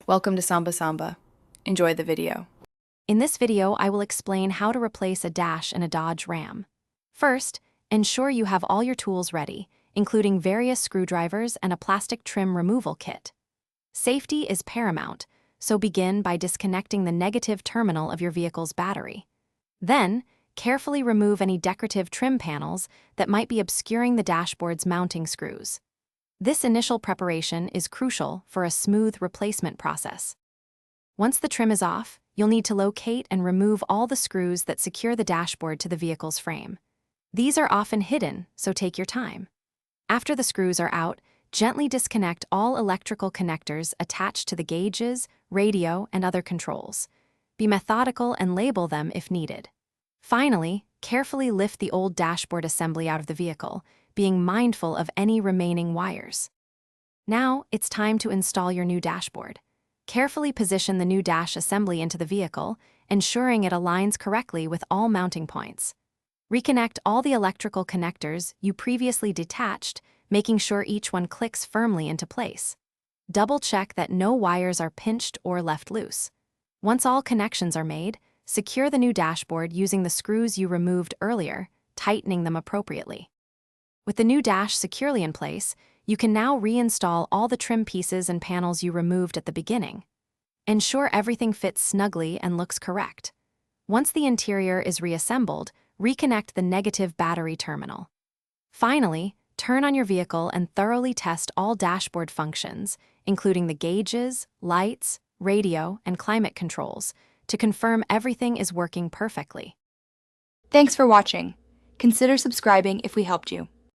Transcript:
Welcome to Samba Samba. Enjoy the video. In this video, I will explain how to replace a dash in a Dodge Ram. First, ensure you have all your tools ready, including various screwdrivers and a plastic trim removal kit. Safety is paramount, so begin by disconnecting the negative terminal of your vehicle's battery. Then, carefully remove any decorative trim panels that might be obscuring the dashboard's mounting screws. This initial preparation is crucial for a smooth replacement process. Once the trim is off, you'll need to locate and remove all the screws that secure the dashboard to the vehicle's frame. These are often hidden, so take your time. After the screws are out, gently disconnect all electrical connectors attached to the gauges, radio, and other controls. Be methodical and label them if needed. Finally, carefully lift the old dashboard assembly out of the vehicle, being mindful of any remaining wires. Now, it's time to install your new dashboard. Carefully position the new dash assembly into the vehicle, ensuring it aligns correctly with all mounting points. Reconnect all the electrical connectors you previously detached, making sure each one clicks firmly into place. Double-check that no wires are pinched or left loose. Once all connections are made, secure the new dashboard using the screws you removed earlier, tightening them appropriately. With the new dash securely in place, you can now reinstall all the trim pieces and panels you removed at the beginning. Ensure everything fits snugly and looks correct. Once the interior is reassembled, reconnect the negative battery terminal. Finally, turn on your vehicle and thoroughly test all dashboard functions, including the gauges, lights, radio, and climate controls, to confirm everything is working perfectly. Thanks for watching. Consider subscribing if we helped you.